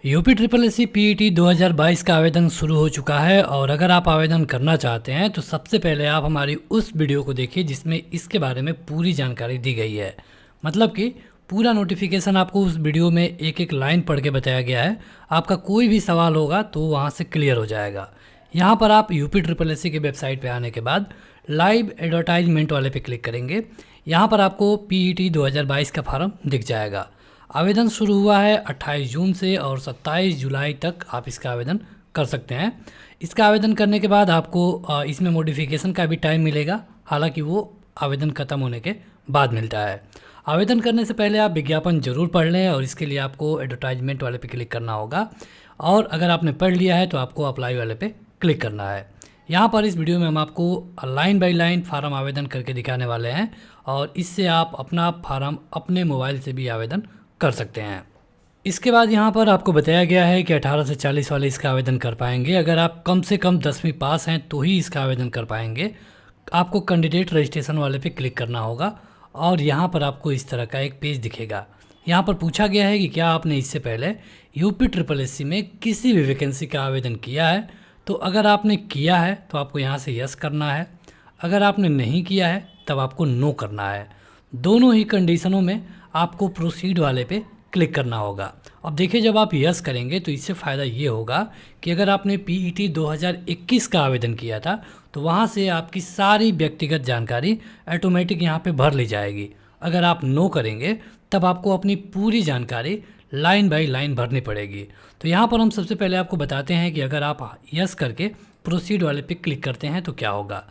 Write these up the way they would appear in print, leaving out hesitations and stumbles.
UP triple S C PET 2022 का आवेदन शुरू हो चुका है और अगर आप आवेदन करना चाहते हैं तो सबसे पहले आप हमारी उस वीडियो को देखिए जिसमें इसके बारे में पूरी जानकारी दी गई है। मतलब कि पूरा नोटिफिकेशन आपको उस वीडियो में एक एक लाइन पढ़ के बताया गया है। आपका कोई भी सवाल होगा तो वहाँ से क्लियर हो जाएगा। यहाँ पर आप यूपी ट्रिपल एस सी की वेबसाइट पर आने के बाद लाइव एडवर्टाइजमेंट वाले पे क्लिक करेंगे। यहाँ पर आपको पीईटी 2022 का फॉर्म दिख जाएगा। आवेदन शुरू हुआ है 28 जून से और 27 जुलाई तक आप इसका आवेदन कर सकते हैं। इसका आवेदन करने के बाद आपको इसमें मॉडिफिकेशन का भी टाइम मिलेगा, हालांकि वो आवेदन ख़त्म होने के बाद मिलता है। आवेदन करने से पहले आप विज्ञापन ज़रूर पढ़ लें और इसके लिए आपको एडवर्टाइजमेंट वाले पे क्लिक करना होगा और अगर आपने पढ़ लिया है तो आपको अप्लाई वाले पे क्लिक करना है। यहाँ पर इस वीडियो में हम आपको लाइन बाय लाइन फार्म आवेदन करके दिखाने वाले हैं और इससे आप अपना फार्म अपने मोबाइल से भी आवेदन कर सकते हैं। इसके बाद यहाँ पर आपको बताया गया है कि 18 से 40 वाले इसका आवेदन कर पाएंगे। अगर आप कम से कम 10वीं पास हैं तो ही इसका आवेदन कर पाएंगे। आपको कैंडिडेट रजिस्ट्रेशन वाले पे क्लिक करना होगा और यहाँ पर आपको इस तरह का एक पेज दिखेगा। यहाँ पर पूछा गया है कि क्या आपने इससे पहले यूपी ट्रिपल एस सी में किसी भी वैकेंसी का आवेदन किया है। तो अगर आपने किया है तो आपको यहाँ से यस करना है, अगर आपने नहीं किया है तब आपको नो करना है। दोनों ही कंडीशनों में आपको प्रोसीड वाले पे क्लिक करना होगा। अब देखिए, जब आप यस करेंगे तो इससे फ़ायदा ये होगा कि अगर आपने पीईटी 2021 का आवेदन किया था तो वहाँ से आपकी सारी व्यक्तिगत जानकारी ऑटोमेटिक यहाँ पे भर ली जाएगी। अगर आप नो करेंगे तब आपको अपनी पूरी जानकारी लाइन बाय लाइन भरनी पड़ेगी। तो यहाँ पर हम सबसे पहले आपको बताते हैं कि अगर आप यस करके प्रोसीड वाले पे क्लिक करते हैं तो क्या होगा।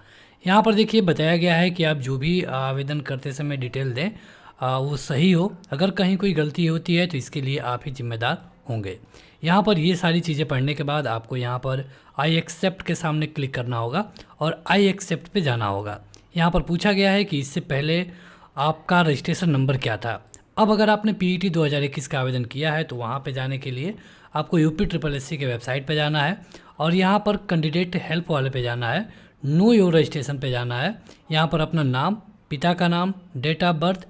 यहाँ पर देखिए बताया गया है कि आप जो भी आवेदन करते समय डिटेल दें वो सही हो। अगर कहीं कोई गलती होती है तो इसके लिए आप ही जिम्मेदार होंगे। यहाँ पर ये सारी चीज़ें पढ़ने के बाद आपको यहाँ पर आई एक्सेप्ट के सामने क्लिक करना होगा और आई एक्सेप्ट पे जाना होगा। यहाँ पर पूछा गया है कि इससे पहले आपका रजिस्ट्रेशन नंबर क्या था। अब अगर आपने पीईटी 2021 का आवेदन किया है तो वहाँ पे जाने के लिए आपको यूपी ट्रिपल एस सी के वेबसाइट पे जाना है और यहाँ पर कैंडिडेट हेल्प वाले पे जाना है, नो योर रजिस्ट्रेशन पे जाना है। यहाँ पर अपना नाम, पिता का नाम, डेट ऑफ बर्थ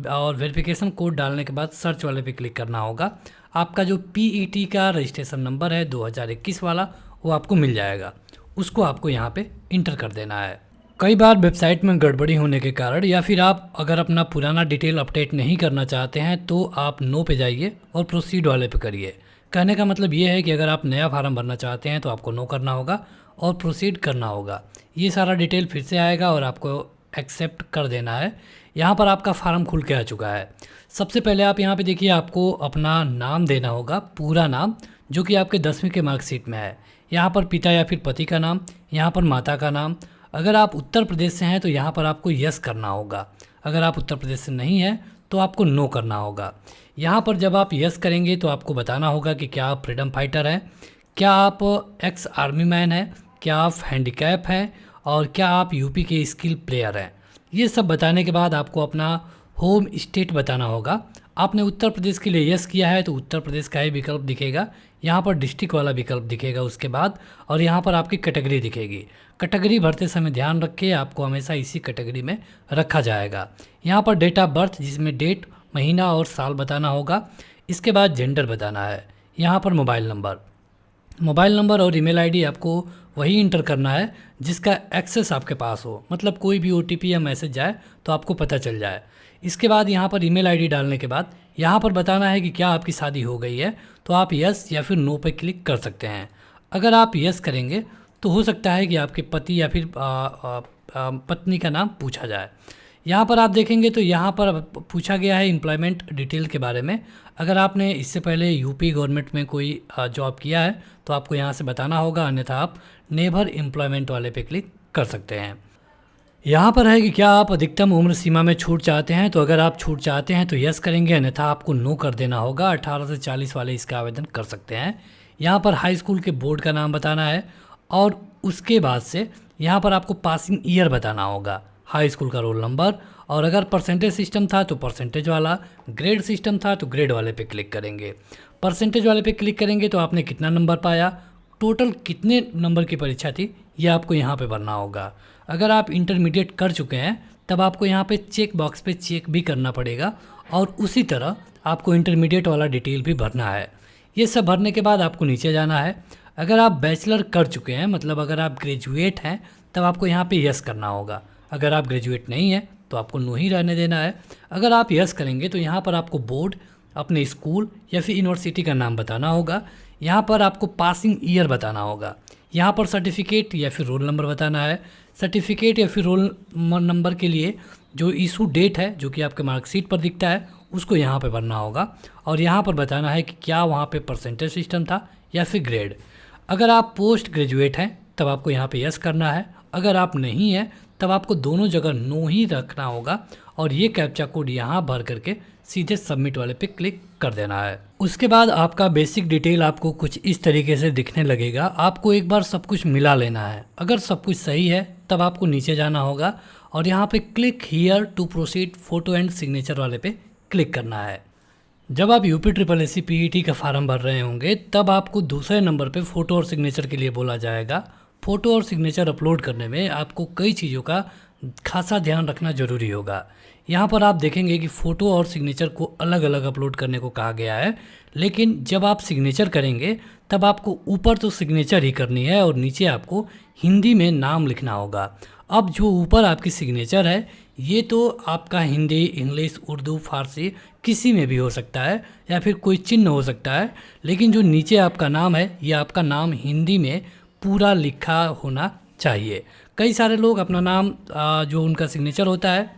और वेरिफिकेशन कोड डालने के बाद सर्च वाले पे क्लिक करना होगा। आपका जो पीईटी का रजिस्ट्रेशन नंबर है 2021 वाला वो आपको मिल जाएगा, उसको आपको यहाँ पे इंटर कर देना है। कई बार वेबसाइट में गड़बड़ी होने के कारण या फिर आप अगर अपना पुराना डिटेल अपडेट नहीं करना चाहते हैं तो आप नो पे जाइए और प्रोसीड वाले पे करिए। कहने का मतलब ये है कि अगर आप नया फार्म भरना चाहते हैं तो आपको नो करना होगा और प्रोसीड करना होगा। ये सारा डिटेल फिर से आएगा और आपको एक्सेप्ट कर देना है। यहाँ पर आपका फार्म खुल के आ चुका है। सबसे पहले आप यहाँ पे देखिए, आपको अपना नाम देना होगा, पूरा नाम जो कि आपके 10वीं के मार्कशीट में है। यहाँ पर पिता या फिर पति का नाम, यहाँ पर माता का नाम। अगर आप उत्तर प्रदेश से हैं तो यहाँ पर आपको यस करना होगा, अगर आप उत्तर प्रदेश से नहीं हैं तो आपको नो करना होगा। यहाँ पर जब आप यस करेंगे तो आपको बताना होगा कि क्या आप फ्रीडम फाइटर हैं, क्या आप एक्स आर्मी मैन हैं, क्या आप हैंडीकैप हैं और क्या आप यूपी के स्किल प्लेयर हैं। ये सब बताने के बाद आपको अपना होम स्टेट बताना होगा। आपने उत्तर प्रदेश के लिए यस किया है तो उत्तर प्रदेश का ही विकल्प दिखेगा, यहाँ पर डिस्ट्रिक्ट वाला विकल्प दिखेगा उसके बाद, और यहाँ पर आपकी कैटेगरी दिखेगी। कैटेगरी भरते समय ध्यान रखिए, आपको हमेशा इसी कैटेगरी में रखा जाएगा। यहाँ पर डेट ऑफ बर्थ जिसमें डेट, महीना और साल बताना होगा। इसके बाद जेंडर बताना है। यहाँ पर मोबाइल नंबर और ईमेल आईडी आपको वही इंटर करना है जिसका एक्सेस आपके पास हो, मतलब कोई भी ओटीपी या मैसेज जाए तो आपको पता चल जाए। इसके बाद यहाँ पर ईमेल आईडी डालने के बाद यहाँ पर बताना है कि क्या आपकी शादी हो गई है, तो आप यस या फिर नो पे क्लिक कर सकते हैं। अगर आप यस करेंगे तो हो सकता है कि आपके पति या फिर पत्नी का नाम पूछा जाए। यहाँ पर आप देखेंगे तो यहाँ पर पूछा गया है एम्प्लॉयमेंट डिटेल के बारे में। अगर आपने इससे पहले यूपी गवर्नमेंट में कोई जॉब किया है तो आपको यहाँ से बताना होगा, अन्यथा आप नेवर एम्प्लॉयमेंट वाले पे क्लिक कर सकते हैं। यहाँ पर है कि क्या आप अधिकतम उम्र सीमा में छूट चाहते हैं, तो अगर आप छूट चाहते हैं तो यस करेंगे, अन्यथा आपको नो कर देना होगा। 18 से 40 वाले इसका आवेदन कर सकते हैं। यहाँ पर हाई स्कूल के बोर्ड का नाम बताना है और उसके बाद से यहाँ पर आपको पासिंग ईयर बताना होगा, हाई स्कूल का रोल नंबर, और अगर परसेंटेज सिस्टम था तो परसेंटेज वाला, ग्रेड सिस्टम था तो ग्रेड वाले पे क्लिक करेंगे। परसेंटेज वाले पे क्लिक करेंगे तो आपने कितना नंबर पाया, टोटल कितने नंबर की परीक्षा थी, ये आपको यहाँ पे भरना होगा। अगर आप इंटरमीडिएट कर चुके हैं तब आपको यहाँ पे चेक बॉक्स पे चेक भी करना पड़ेगा और उसी तरह आपको इंटरमीडिएट वाला डिटेल भी भरना है। ये सब भरने के बाद आपको नीचे जाना है। अगर आप बैचलर कर चुके हैं, मतलब अगर आप ग्रेजुएट हैं, तब आपको यहाँ पे यस करना होगा। अगर आप ग्रेजुएट नहीं हैं तो आपको नो ही रहने देना है। अगर आप यस करेंगे तो यहाँ पर आपको बोर्ड, अपने स्कूल या फिर यूनिवर्सिटी का नाम बताना होगा। यहाँ पर आपको पासिंग ईयर बताना होगा। यहाँ पर सर्टिफिकेट या फिर रोल नंबर बताना है। सर्टिफिकेट या फिर रोल नंबर के लिए जो इशू डेट है, जो कि आपके मार्कशीट पर दिखता है, उसको यहाँ पे भरना होगा। और यहाँ पर बताना है कि क्या वहाँ पे परसेंटेज सिस्टम था या फिर ग्रेड। अगर आप पोस्ट ग्रेजुएट हैं तब आपको यहाँ पे यस करना है। अगर आप नहीं हैं तब आपको दोनों जगह नो ही रखना होगा और ये कैप्चा कोड यहाँ भर करके सीधे सबमिट वाले पे क्लिक कर देना है। उसके बाद आपका बेसिक डिटेल आपको कुछ इस तरीके से दिखने लगेगा। आपको एक बार सब कुछ मिला लेना है। अगर सब कुछ सही है तब आपको नीचे जाना होगा और यहाँ पे click here to proceed photo and signature वाले पे क्लिक करना है। जब आप UPSSC PET का फार्म भर रहे होंगे तब आपको दूसरे नंबर पे फ़ोटो और सिग्नेचर के लिए बोला जाएगा। फ़ोटो और सिग्नेचर अपलोड करने में आपको कई चीज़ों का खासा ध्यान रखना ज़रूरी होगा। यहाँ पर आप देखेंगे कि फ़ोटो और सिग्नेचर को अलग अलग अपलोड करने को कहा गया है, लेकिन जब आप सिग्नेचर करेंगे तब आपको ऊपर तो सिग्नेचर ही करनी है और नीचे आपको हिंदी में नाम लिखना होगा। अब जो ऊपर आपकी सिग्नेचर है ये तो आपका हिंदी, इंग्लिश, उर्दू, फारसी किसी में भी हो सकता है या फिर कोई चिन्ह हो सकता है, लेकिन जो नीचे आपका नाम है ये आपका नाम हिंदी में पूरा लिखा होना चाहिए। कई सारे लोग अपना नाम जो उनका सिग्नेचर होता है,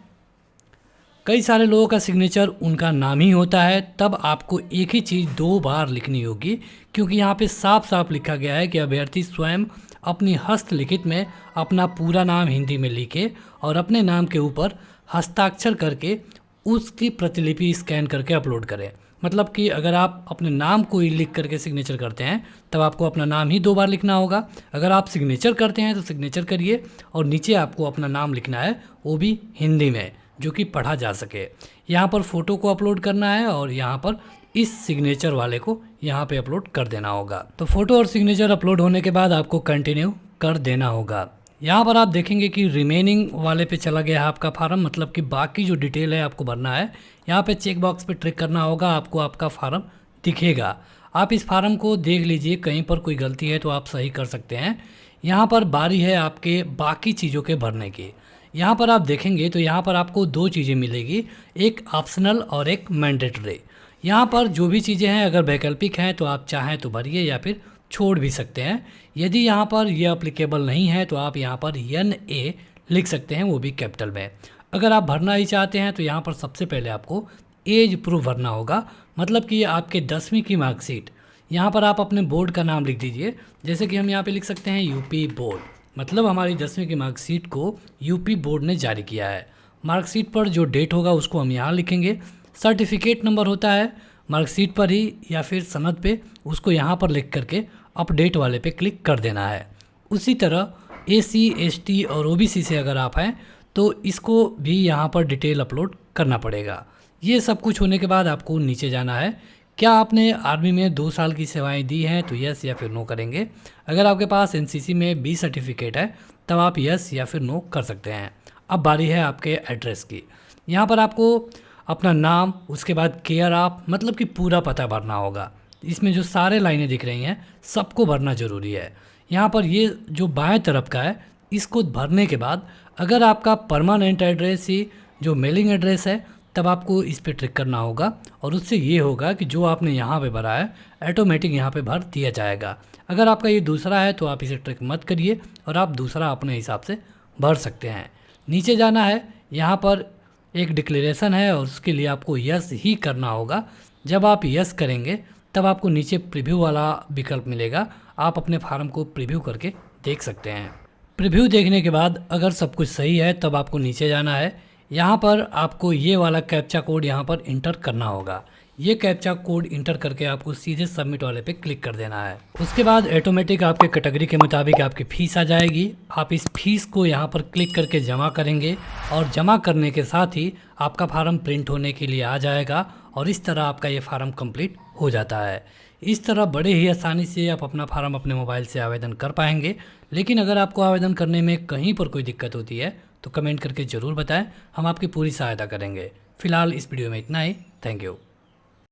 कई सारे लोगों का सिग्नेचर उनका नाम ही होता है, तब आपको एक ही चीज़ 2 बार लिखनी होगी, क्योंकि यहाँ पे साफ साफ लिखा गया है कि अभ्यर्थी स्वयं अपनी हस्तलिखित में अपना पूरा नाम हिंदी में लिखे और अपने नाम के ऊपर हस्ताक्षर करके उसकी प्रतिलिपि स्कैन करके अपलोड करें। मतलब कि अगर आप अपने नाम को ही लिख करके सिग्नेचर करते हैं तब आपको अपना नाम ही 2 बार लिखना होगा। अगर आप सिग्नेचर करते हैं तो सिग्नेचर करिए और नीचे आपको अपना नाम लिखना है, वो भी हिंदी में, जो कि पढ़ा जा सके। यहाँ पर फ़ोटो को अपलोड करना है और यहाँ पर इस सिग्नेचर वाले को यहाँ पे अपलोड कर देना होगा। तो फ़ोटो और सिग्नेचर अपलोड होने के बाद आपको कंटिन्यू कर देना होगा। यहाँ पर आप देखेंगे कि रिमेनिंग वाले पे चला गया है आपका फार्म, मतलब कि बाकी जो डिटेल है आपको भरना है। यहाँ पे चेक बॉक्स पे ट्रिक करना होगा, आपको आपका फार्म दिखेगा। आप इस फार्म को देख लीजिए, कहीं पर कोई गलती है तो आप सही कर सकते हैं। यहाँ पर बारी है आपके बाकी चीज़ों के भरने की। यहाँ पर आप देखेंगे तो यहाँ पर आपको 2 चीज़ें मिलेगी, एक ऑप्शनल और एक मैंडेटरी। यहाँ पर जो भी चीज़ें हैं अगर वैकल्पिक हैं तो आप चाहें तो भरिए या फिर छोड़ भी सकते हैं। यदि यहाँ पर यह अप्लीकेबल नहीं है तो आप यहाँ पर NA लिख सकते हैं, वो भी कैपिटल में। अगर आप भरना ही चाहते हैं तो यहाँ पर सबसे पहले आपको एज प्रूफ भरना होगा, मतलब कि आपके 10वीं की मार्कशीट। यहाँ पर आप अपने बोर्ड का नाम लिख दीजिए, जैसे कि हम यहाँ पे लिख सकते हैं UP बोर्ड, मतलब हमारी 10वीं की मार्कशीट को UP बोर्ड ने जारी किया है। मार्कशीट पर जो डेट होगा उसको हम यहाँ लिखेंगे। सर्टिफिकेट नंबर होता है मार्कशीट पर ही या फिर सनद पे, उसको यहाँ पर लिख करके अपडेट वाले पे क्लिक कर देना है। उसी तरह SC ST और OBC से अगर आप हैं तो इसको भी यहाँ पर डिटेल अपलोड करना पड़ेगा। ये सब कुछ होने के बाद आपको नीचे जाना है। क्या आपने आर्मी में 2 साल की सेवाएं दी हैं तो यस या फिर नो करेंगे। अगर आपके पास NCC में B सर्टिफिकेट है तब आप यस या फिर नो कर सकते हैं। अब बारी है आपके एड्रेस की। यहाँ पर आपको अपना नाम, उसके बाद केयर ऑफ, मतलब कि पूरा पता भरना होगा। इसमें जो सारे लाइनें दिख रही हैं सबको भरना ज़रूरी है। यहाँ पर ये जो बाएं तरफ का है इसको भरने के बाद अगर आपका परमानेंट एड्रेस ही जो मेलिंग एड्रेस है तब आपको इस पर ट्रिक करना होगा और उससे ये होगा कि जो आपने यहाँ पे भरा है ऑटोमेटिक यहाँ पे भर दिया जाएगा। अगर आपका ये दूसरा है तो आप इसे ट्रिक मत करिए और आप दूसरा अपने हिसाब से भर सकते हैं। नीचे जाना है, यहाँ पर एक डिक्लेरेशन है और उसके लिए आपको यस ही करना होगा। जब आप यस करेंगे तब आपको नीचे प्रीव्यू वाला विकल्प मिलेगा, आप अपने फार्म को प्रीव्यू करके देख सकते हैं। प्रीव्यू देखने के बाद अगर सब कुछ सही है तब आपको नीचे जाना है। यहाँ पर आपको ये वाला कैप्चा कोड यहाँ पर इंटर करना होगा। ये कैप्चा कोड इंटर करके आपको सीधे सबमिट वाले पे क्लिक कर देना है। उसके बाद ऑटोमेटिक आपके कैटेगरी के मुताबिक आपकी फ़ीस आ जाएगी। आप इस फीस को यहाँ पर क्लिक करके जमा करेंगे और जमा करने के साथ ही आपका फार्म प्रिंट होने के लिए आ जाएगा और इस तरह आपका ये फार्म कंप्लीट हो जाता है। इस तरह बड़े ही आसानी से आप अपना फार्म अपने मोबाइल से आवेदन कर पाएंगे। लेकिन अगर आपको आवेदन करने में कहीं पर कोई दिक्कत होती है तो कमेंट करके ज़रूर बताएं, हम आपकी पूरी सहायता करेंगे। फिलहाल इस वीडियो में इतना ही। Thank you.